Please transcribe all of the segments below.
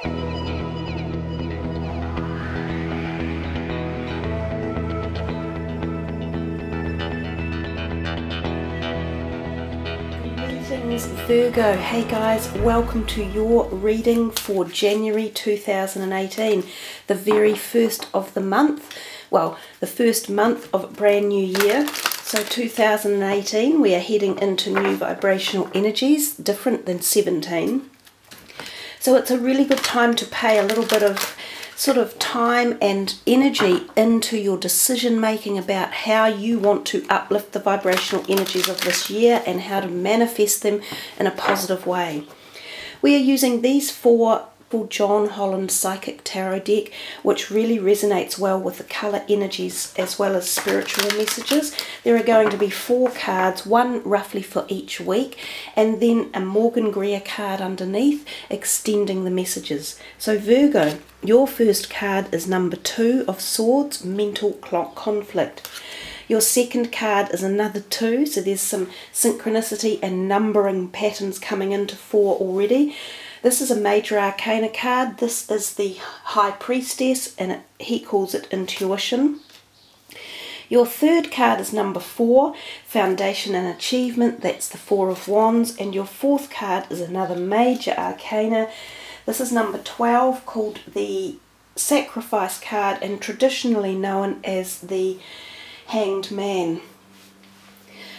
Greetings Virgo. Hey guys, welcome to your reading for January 2018, the very first of the month. Well, the first month of a brand new year. So 2018, we are heading into new vibrational energies, different than 17. So it's a really good time to pay a little bit of sort of time and energy into your decision making about how you want to uplift the vibrational energies of this year and how to manifest them in a positive way. We are using these four John Holland Psychic Tarot deck, which really resonates well with the colour energies as well as spiritual messages. There are going to be 4 cards, one roughly for each week, and then a Morgan Greer card underneath extending the messages. So Virgo, your first card is number 2 of Swords, Mental Conflict. Your second card is another 2, so there's some synchronicity and numbering patterns coming into 4 already. This is a Major Arcana card. This is the High Priestess, and he calls it Intuition. Your third card is number 4, Foundation and Achievement. That's the 4 of Wands. And your fourth card is another Major Arcana. This is number 12, called the Sacrifice card, and traditionally known as the Hanged Man.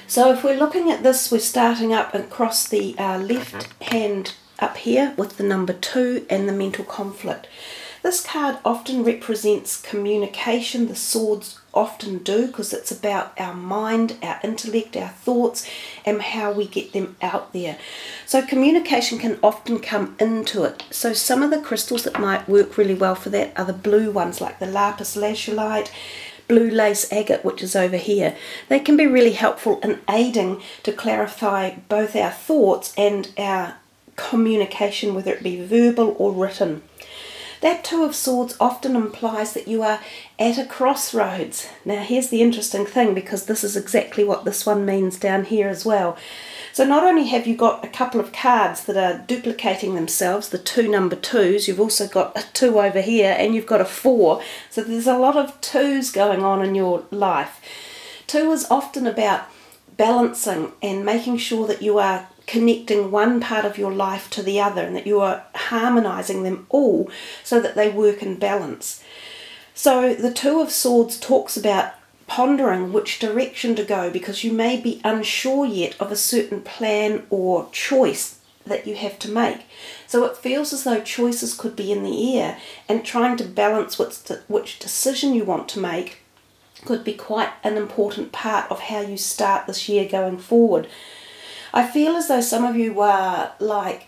So if we're looking at this, we're starting up across the left hand up here with the number 2 and the mental conflict. This card often represents communication. The swords often do, because it's about our mind, our intellect, our thoughts, and how we get them out there. So communication can often come into it. So some of the crystals that might work really well for that are the blue ones, like the lapis lazulite, blue lace agate, which is over here. They can be really helpful in aiding to clarify both our thoughts and our communication, whether it be verbal or written. That 2 of Swords often implies that you are at a crossroads. Now here's the interesting thing, because this is exactly what this one means down here as well. So not only have you got a couple of cards that are duplicating themselves, the 2 number 2s, you've also got a 2 over here, and you've got a 4. So there's a lot of 2s going on in your life. 2 is often about balancing and making sure that you are connecting one part of your life to the other, and that you are harmonizing them all so that they work in balance. So the 2 of Swords talks about pondering which direction to go, because you may be unsure yet of a certain plan or choice that you have to make. So it feels as though choices could be in the air, and trying to balance which decision you want to make could be quite an important part of how you start this year going forward. I feel as though some of you are like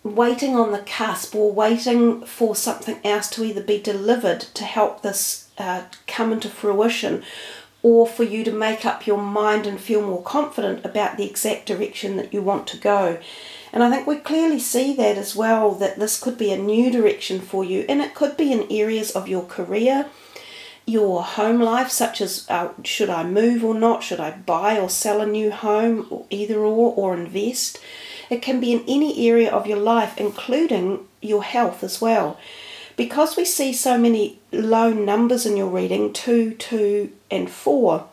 waiting on the cusp, or waiting for something else to either be delivered to help this come into fruition, or for you to make up your mind and feel more confident about the exact direction that you want to go. And I think we clearly see that as well, that this could be a new direction for you, and it could be in areas of your career, your home life, such as should I move or not, should I buy or sell a new home, or either or invest. It can be in any area of your life, including your health as well. Because we see so many low numbers in your reading, 2, 2 and 4,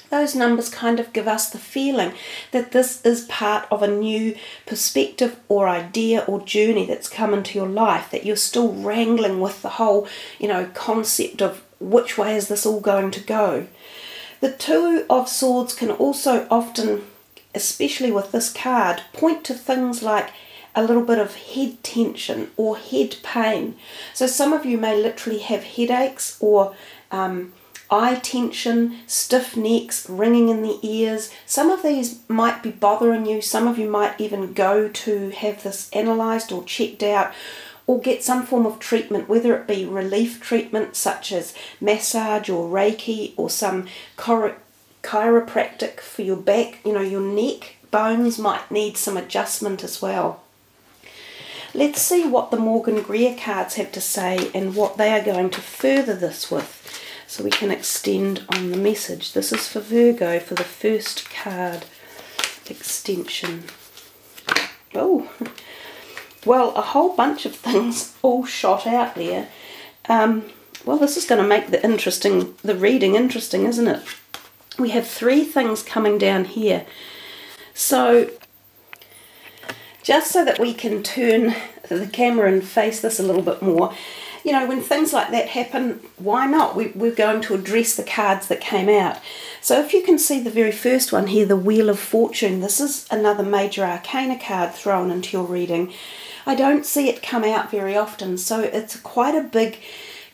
those numbers kind of give us the feeling that this is part of a new perspective or idea or journey that's come into your life, that you're still wrangling with the whole, concept of which way is this all going to go. The 2 of Swords can also often, especially with this card, point to things like a little bit of head tension or head pain. So some of you may literally have headaches, or eye tension, stiff necks, ringing in the ears. Some of these might be bothering you. Some of you might even go to have this analysed or checked out, or get some form of treatment, whether it be relief treatment such as massage or Reiki, or some chiropractic for your back. Your neck bones might need some adjustment as well. Let's see what the Morgan Greer cards have to say and what they are going to further this with, so we can extend on the message. This is for Virgo for the first card extension. Oh, Well, a whole bunch of things all shot out there. Well, this is going to make the reading interesting, isn't it? We have 3 things coming down here. So, just so that we can turn the camera and face this a little bit more, you know, when things like that happen, why not? We're going to address the cards that came out. So if you can see the very first one here, the Wheel of Fortune, this is another major arcana card thrown into your reading. I don't see it come out very often, so it's quite a big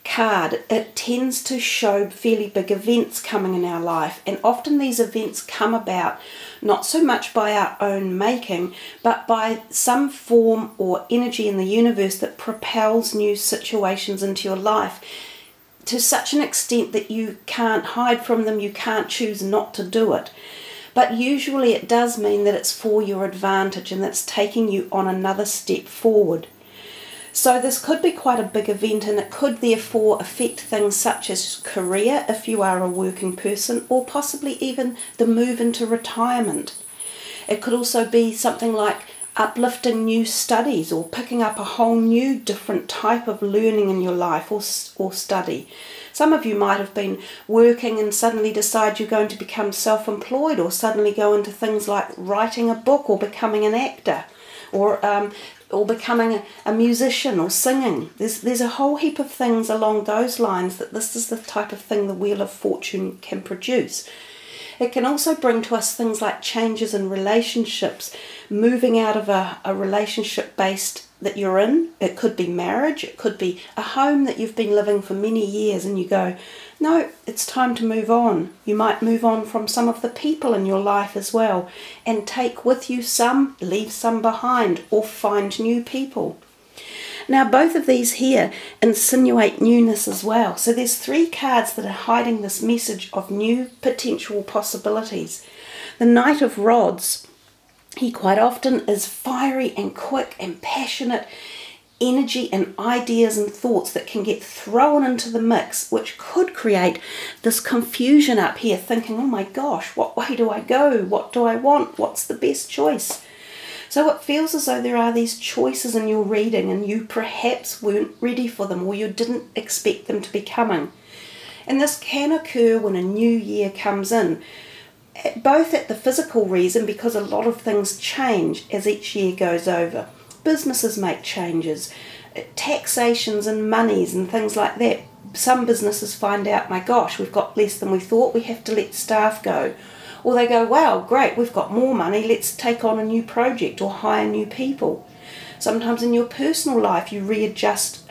card. It tends to show fairly big events coming in our life, and often these events come about not so much by our own making, but by some form or energy in the universe that propels new situations into your life to such an extent that you can't hide from them, you can't choose not to do it. But usually it does mean that it's for your advantage and that's taking you on another step forward. So this could be quite a big event, and it could therefore affect things such as career if you are a working person, or possibly even the move into retirement. It could also be something like uplifting new studies or picking up a whole new different type of learning in your life or study. Some of you might have been working and suddenly decide you're going to become self-employed, or suddenly go into things like writing a book or becoming an actor, or becoming a musician or singing. There's a whole heap of things along those lines that this is the type of thing the Wheel of Fortune can produce. It can also bring to us things like changes in relationships, moving out of a relationship based that you're in. It could be marriage, it could be a home that you've been living for many years and you go, no, it's time to move on. You might move on from some of the people in your life as well, and take with you some, leave some behind, or find new people. Now both of these here insinuate newness as well. So there's 3 cards that are hiding this message of new potential possibilities. The Knight of Rods, he quite often is fiery and quick and passionate energy and ideas and thoughts that can get thrown into the mix, which could create this confusion up here, thinking, oh my gosh, what way do I go? What do I want? What's the best choice? So it feels as though there are these choices in your reading and you perhaps weren't ready for them, or you didn't expect them to be coming. And this can occur when a new year comes in, both at the physical reason, because a lot of things change as each year goes over. Businesses make changes, taxations and monies and things like that. Some businesses find out, my gosh, we've got less than we thought, we have to let staff go. Or they go, wow, great, we've got more money, let's take on a new project or hire new people. Sometimes in your personal life you readjust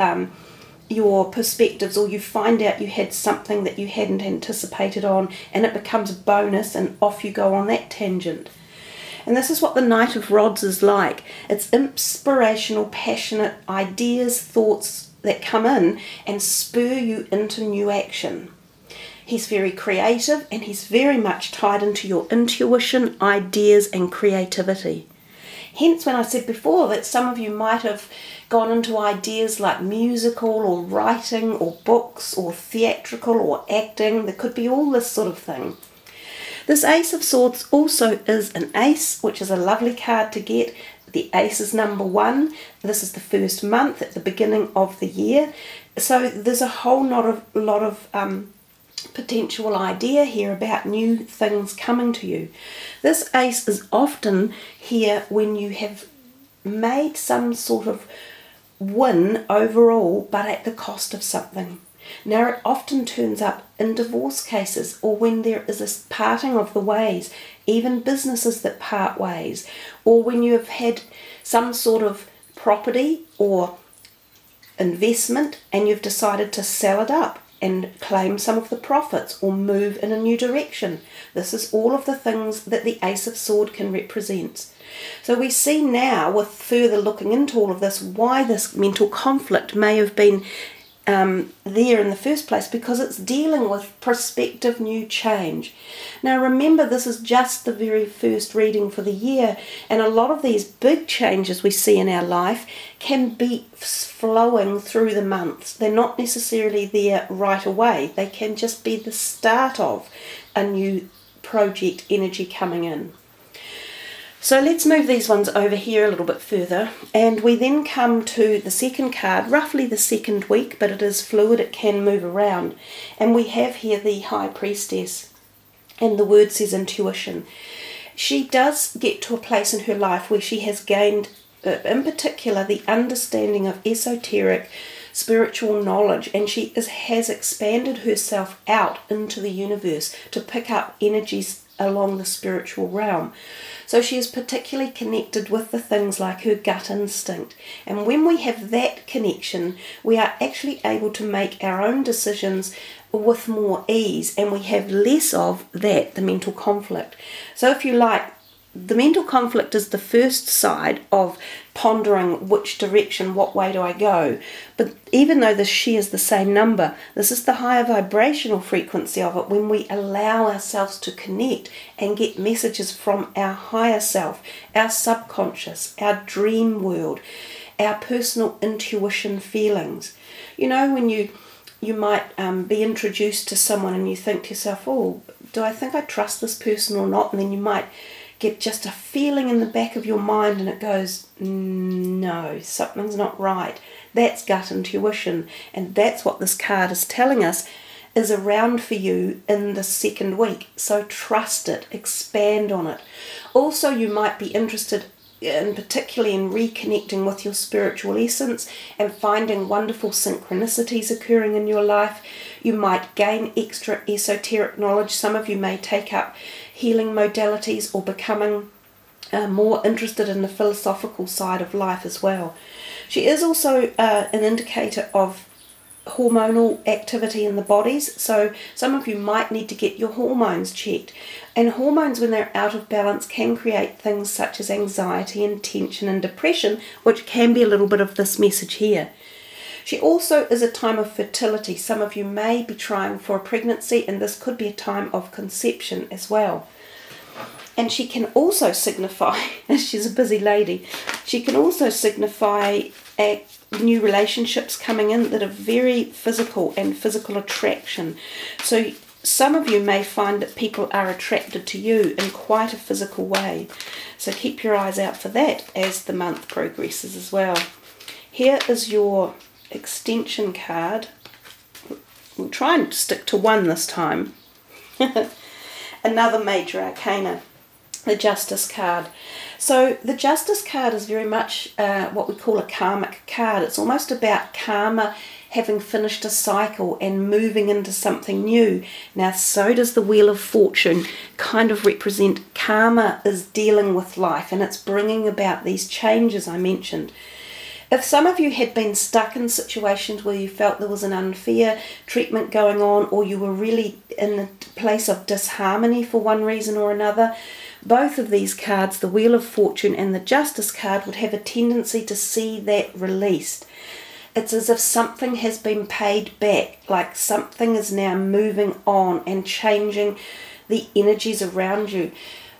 your perspectives, or you find out you had something that you hadn't anticipated on and it becomes a bonus and off you go on that tangent. And this is what the Knight of Rods is like. It's inspirational, passionate ideas, thoughts that come in and spur you into new action. He's very creative and he's very much tied into your intuition, ideas and creativity. Hence when I said before that some of you might have gone into ideas like musical or writing or books or theatrical or acting. There could be all this sort of thing. This Ace of Swords also is an ace, which is a lovely card to get. The ace is number 1. This is the first month at the beginning of the year. So there's a whole lot of potential idea here about new things coming to you. This ace is often here when you have made some sort of win overall, but at the cost of something. Now it often turns up in divorce cases, or when there is a parting of the ways, even businesses that part ways, or when you have had some sort of property or investment and you've decided to sell it up and claim some of the profits or move in a new direction. This is all of the things that the Ace of Swords can represent. So we see now, with further looking into all of this, why this mental conflict may have been there in the first place, because it's dealing with prospective new change. Now remember, this is just the very first reading for the year, and a lot of these big changes we see in our life can be flowing through the months. They're not necessarily there right away. They can just be the start of a new project energy coming in. So let's move these ones over here a little bit further, and we then come to the second card, roughly the second week, but it is fluid, it can move around. And we have here the High Priestess, and the word says intuition. She does get to a place in her life where she has gained, in particular, the understanding of esoteric spiritual knowledge, and she has expanded herself out into the universe to pick up energies along the spiritual realm. So she is particularly connected with the things like her gut instinct. And when we have that connection, we are actually able to make our own decisions with more ease, and we have less of that, the mental conflict. So if you like, the mental conflict is the first side of pondering which direction, what way do I go. But even though this shares the same number, this is the higher vibrational frequency of it when we allow ourselves to connect and get messages from our higher self, our subconscious, our dream world, our personal intuition feelings. You know, when you might be introduced to someone and you think to yourself, oh, do I think I trust this person or not? And then you might get just a feeling in the back of your mind and it goes, no, something's not right. That's gut intuition, and that's what this card is telling us is around for you in the second week. So trust it, expand on it. Also, you might be interested particularly in reconnecting with your spiritual essence and finding wonderful synchronicities occurring in your life. You might gain extra esoteric knowledge. Some of you may take up healing modalities or becoming more interested in the philosophical side of life as well. She is also an indicator of hormonal activity in the bodies, so some of you might need to get your hormones checked, and hormones when they're out of balance can create things such as anxiety and tension and depression, which can be a little bit of this message here. She also is a time of fertility. Some of you may be trying for a pregnancy, and this could be a time of conception as well. And she can also signify, she's a busy lady, she can also signify new relationships coming in that are very physical and physical attraction. So some of you may find that people are attracted to you in quite a physical way. So keep your eyes out for that as the month progresses as well. Here is your extension card. We'll try and stick to one this time. Another major arcana, the Justice card. So the Justice card is very much what we call a karmic card. It's almost about karma having finished a cycle and moving into something new. Now, so does the Wheel of Fortune kind of represent karma is dealing with life, and it's bringing about these changes I mentioned. If some of you had been stuck in situations where you felt there was an unfair treatment going on, or you were really in a place of disharmony for one reason or another, both of these cards, the Wheel of Fortune and the Justice card, would have a tendency to see that released. It's as if something has been paid back, like something is now moving on and changing the energies around you.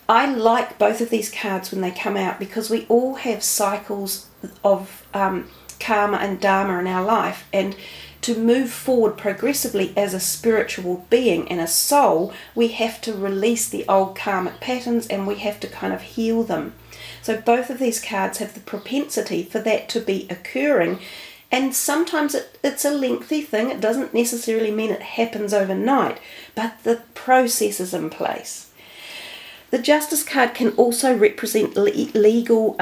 I like both of these cards when they come out because we all have cycles of karma and dharma in our life, and to move forward progressively as a spiritual being and a soul, we have to release the old karmic patterns and we have to kind of heal them. So both of these cards have the propensity for that to be occurring, and sometimes it's a lengthy thing. It doesn't necessarily mean it happens overnight, but the process is in place. The Justice card can also represent legal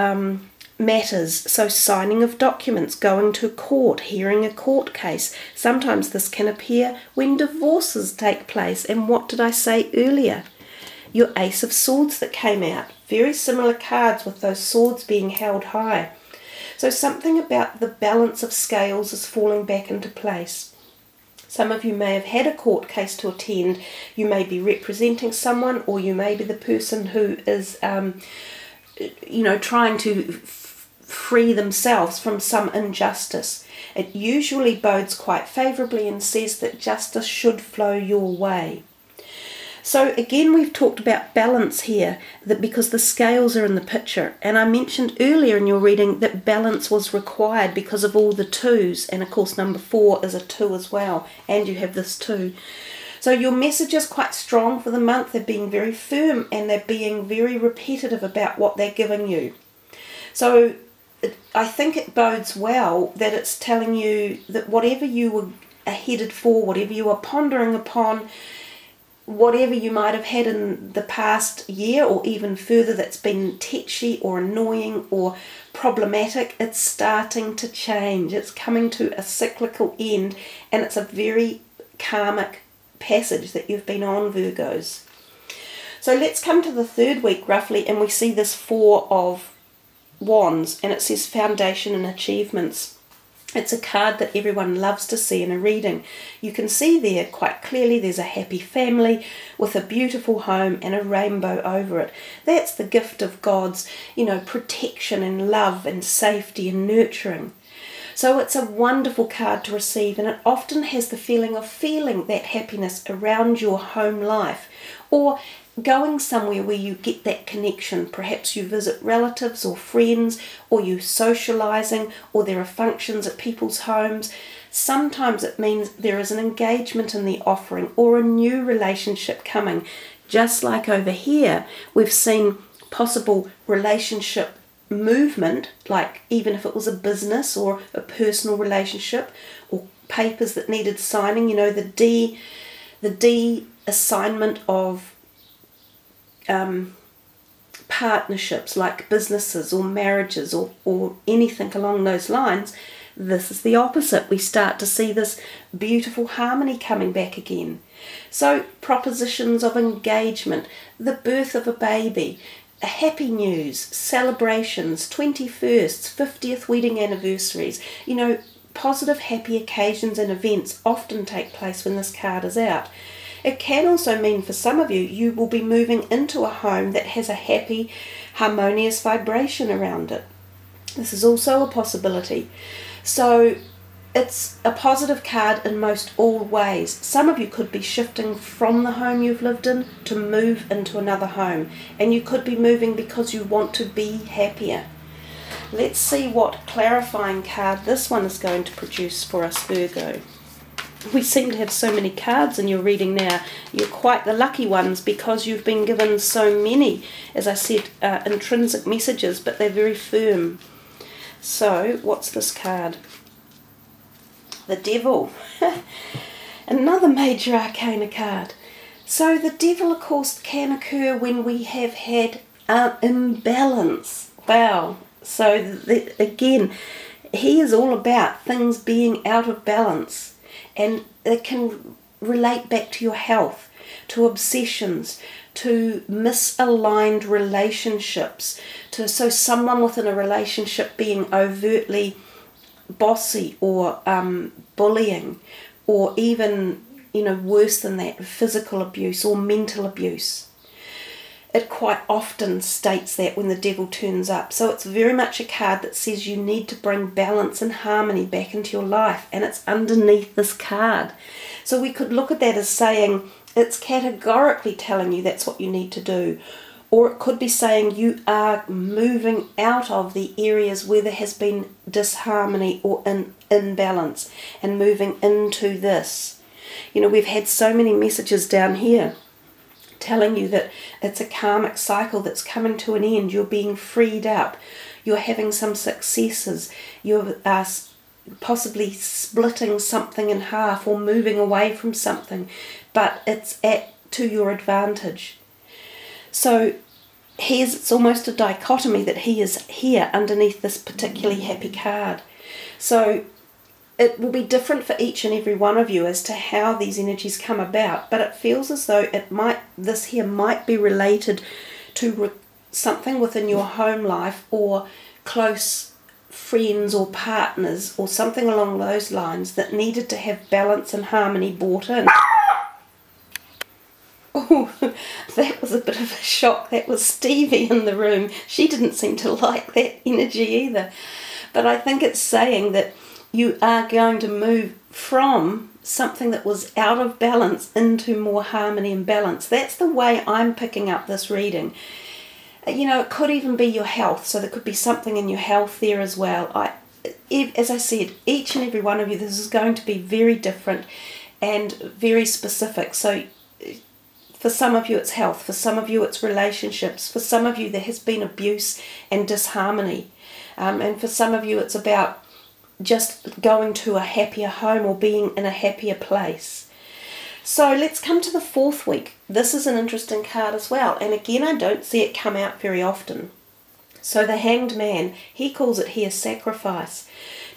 matters, so signing of documents, going to court, hearing a court case. Sometimes this can appear when divorces take place. And what did I say earlier? Your Ace of Swords that came out. Very similar cards with those swords being held high. So something about the balance of scales is falling back into place. Some of you may have had a court case to attend. You may be representing someone, or you may be the person who is trying to free themselves from some injustice. It usually bodes quite favourably and says that justice should flow your way. So again, we've talked about balance here, that because the scales are in the picture, and I mentioned earlier in your reading that balance was required because of all the twos, and of course number 4 is a 2 as well, and you have this 2. So your message is quite strong for the month. They're being very firm and they're being very repetitive about what they're giving you. So I think it bodes well that it's telling you that whatever you are headed for, whatever you are pondering upon, whatever you might have had in the past year or even further that's been tetchy or annoying or problematic, it's starting to change. It's coming to a cyclical end, and it's a very karmic passage that you've been on, Virgos. So let's come to the third week roughly, and we see this Four of Wands, and it says foundation and achievements. It's a card that everyone loves to see in a reading. You can see there quite clearly there's a happy family with a beautiful home and a rainbow over it. That's the gift of God's, protection and love and safety and nurturing. So it's a wonderful card to receive, and it often has the feeling of feeling that happiness around your home life, or going somewhere where you get that connection. Perhaps you visit relatives or friends, or you socializing, or there are functions at people's homes. Sometimes it means there is an engagement in the offering or a new relationship coming. Just like over here, we've seen possible relationship movement, like even if it was a business or a personal relationship or papers that needed signing, the D assignment of partnerships like businesses or marriages or anything along those lines. This is the opposite. We start to see this beautiful harmony coming back again. So propositions of engagement, the birth of a baby, happy news, celebrations, 21st, 50th wedding anniversaries, positive happy occasions and events often take place when this card is out. It can also mean for some of you, you will be moving into a home that has a happy, harmonious vibration around it. This is also a possibility. So it's a positive card in most all ways. Some of you could be shifting from the home you've lived in to move into another home. And you could be moving because you want to be happier. Let's see what clarifying card this one is going to produce for us, Virgo. We seem to have so many cards in your reading now. You're quite the lucky ones because you've been given so many, as I said, intrinsic messages, but they're very firm. So, what's this card? The Devil. Another major arcana card. So the Devil, of course, can occur when we have had an imbalance. Wow. So, again, he is all about things being out of balance. And it can relate back to your health, to obsessions, to misaligned relationships, so someone within a relationship being overtly bossy or bullying, or even, worse than that, physical abuse or mental abuse. It quite often states that when the Devil turns up. So it's very much a card that says you need to bring balance and harmony back into your life, and it's underneath this card. So we could look at that as saying it's categorically telling you that's what you need to do. Or it could be saying you are moving out of the areas where there has been disharmony or imbalance and moving into this. We've had so many messages down here telling you that it's a karmic cycle that's coming to an end. You're being freed up. You're having some successes. You're possibly splitting something in half or moving away from something, but it's to your advantage. So it's almost a dichotomy that he is here underneath this particularly happy card. So it will be different for each and every one of you as to how these energies come about, but it feels as though this here might be related to something within your home life or close friends or partners or something along those lines that needed to have balance and harmony brought in. Oh, that was a bit of a shock. That was Stevie in the room. She didn't seem to like that energy either. But I think it's saying that you are going to move from something that was out of balance into more harmony and balance. That's the way I'm picking up this reading. It could even be your health, so there could be something in your health there as well. As I said, each and every one of you, this is going to be very different. and very specific. So for some of you it's health, for some of you it's relationships, for some of you there has been abuse and disharmony, and for some of you it's about just going to a happier home or being in a happier place. So let's come to the fourth week. This is an interesting card as well, and again I don't see it come out very often. So the Hanged Man, he calls it here sacrifice.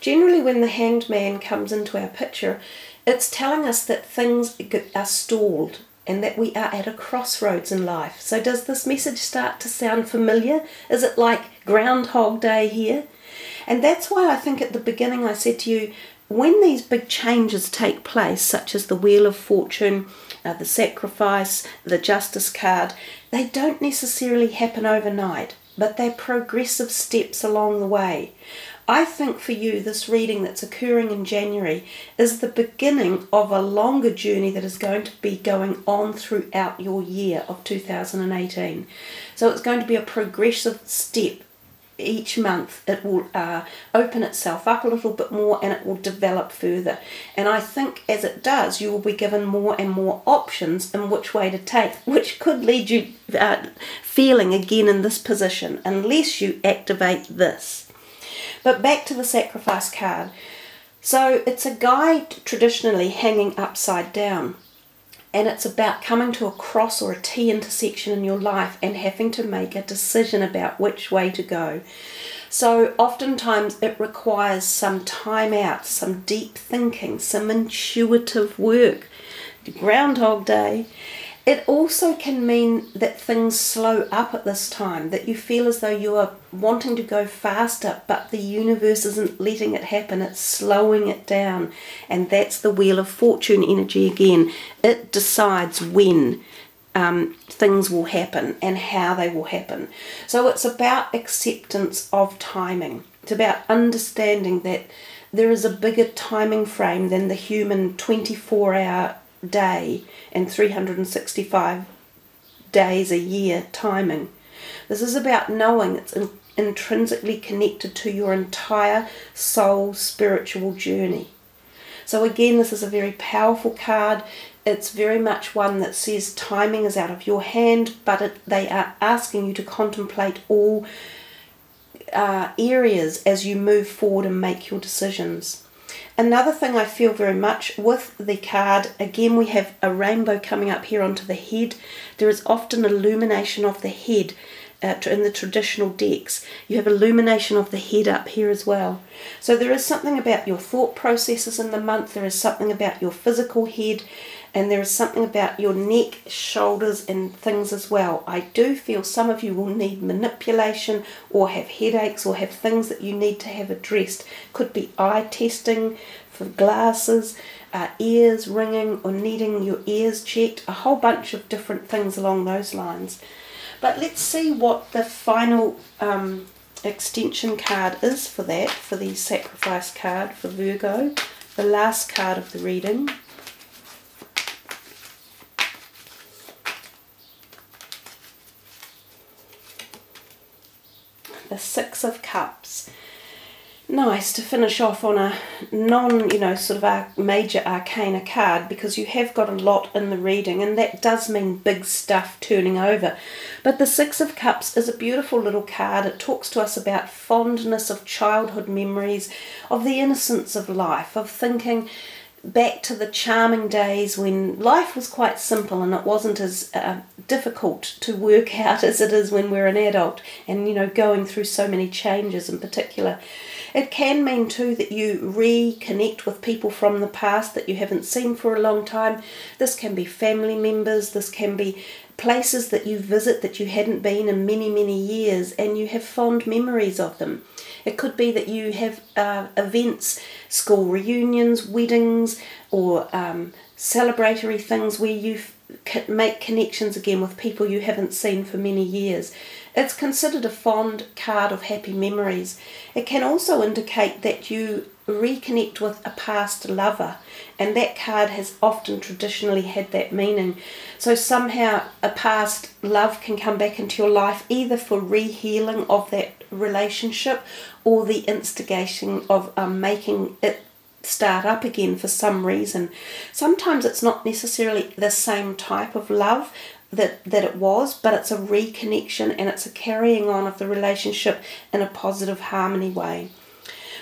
Generally when the Hanged Man comes into our picture, it's telling us that things are stalled and that we are at a crossroads in life. So does this message start to sound familiar? Is it like Groundhog Day here? And that's why I think at the beginning I said to you, when these big changes take place, such as the Wheel of Fortune, the Sacrifice, the Justice card, they don't necessarily happen overnight, but they're progressive steps along the way. I think for you, this reading that's occurring in January is the beginning of a longer journey that is going to be going on throughout your year of 2018. So it's going to be a progressive step. Each month it will open itself up a little bit more and it will develop further. And I think as it does, you will be given more and more options in which way to take, which could lead you feeling again in this position unless you activate this. But back to the Sacrifice card. So it's a guy traditionally hanging upside down. And it's about coming to a cross or a T intersection in your life and having to make a decision about which way to go. So oftentimes it requires some time out, some deep thinking, some intuitive work. Groundhog Day. It also can mean that things slow up at this time, that you feel as though you are wanting to go faster, but the universe isn't letting it happen, it's slowing it down. And that's the Wheel of Fortune energy again. It decides when things will happen and how they will happen. So it's about acceptance of timing. It's about understanding that there is a bigger timing frame than the human 24-hour day and 365 days a year timing. This is about knowing it's intrinsically connected to your entire soul spiritual journey. So again, this is a very powerful card. It's very much one that says timing is out of your hand, but they are asking you to contemplate all areas as you move forward and make your decisions. Another thing I feel very much with the card, again we have a rainbow coming up here onto the head. There is often illumination of the head in the traditional decks. You have illumination of the head up here as well. So there is something about your thought processes in the month, there is something about your physical head, and there is something about your neck, shoulders and things as well. I do feel some of you will need manipulation or have headaches or have things that you need to have addressed. Could be eye testing for glasses, ears ringing or needing your ears checked, a whole bunch of different things along those lines. But let's see what the final extension card is for that, for the Sacrifice card for Virgo, the last card of the reading. The Six of Cups. Nice to finish off on a sort of a major arcana card, because you have got a lot in the reading and that does mean big stuff turning over. But the Six of Cups is a beautiful little card. It talks to us about fondness of childhood memories, of the innocence of life, of thinking back to the charming days when life was quite simple and it wasn't as difficult to work out as it is when we're an adult and going through so many changes in particular. It can mean too that you reconnect with people from the past that you haven't seen for a long time. This can be family members, this can be places that you visit that you hadn't been in many, many years and you have fond memories of them. It could be that you have events, school reunions, weddings, or celebratory things where you make connections again with people you haven't seen for many years. It's considered a fond card of happy memories. It can also indicate that you reconnect with a past lover, and that card has often traditionally had that meaning. So somehow a past love can come back into your life, either for re-healing of that relationship or the instigation of making it start up again for some reason. Sometimes it's not necessarily the same type of love that it was, but it's a reconnection and it's a carrying on of the relationship in a positive harmony way.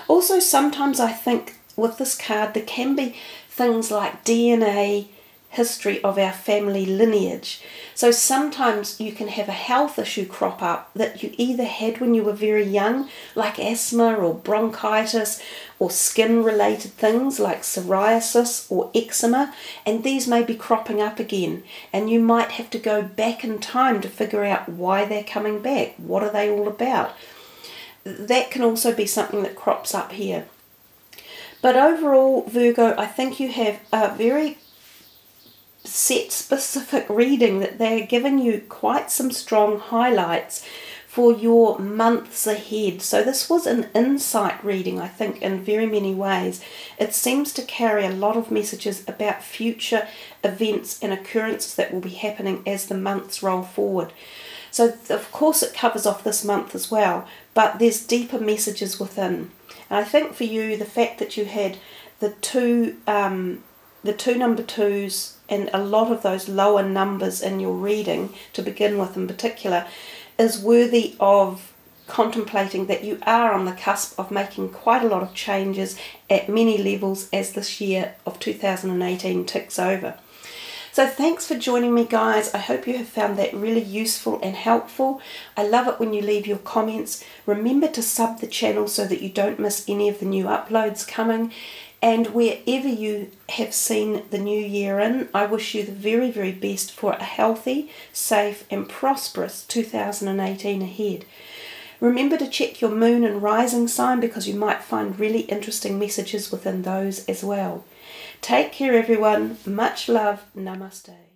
Also, sometimes I think with this card there can be things like DNA history of our family lineage. So sometimes you can have a health issue crop up that you either had when you were very young, like asthma or bronchitis, or skin related things like psoriasis or eczema, and these may be cropping up again, and you might have to go back in time to figure out why they're coming back. What are they all about? That can also be something that crops up here. But overall, Virgo, I think you have a very set specific reading that they're giving you quite some strong highlights for your months ahead. So this was an insight reading, I think, in very many ways. It seems to carry a lot of messages about future events and occurrences that will be happening as the months roll forward. So of course it covers off this month as well, but there's deeper messages within. And I think for you, the fact that you had the two number twos and a lot of those lower numbers in your reading to begin with in particular is worthy of contemplating that you are on the cusp of making quite a lot of changes at many levels as this year of 2018 ticks over. So thanks for joining me, guys. I hope you have found that really useful and helpful. I love it when you leave your comments. Remember to sub the channel so that you don't miss any of the new uploads coming. And wherever you have seen the new year in, I wish you the very, very best for a healthy, safe and prosperous 2018 ahead. Remember to check your moon and rising sign because you might find really interesting messages within those as well. Take care, everyone. Much love. Namaste.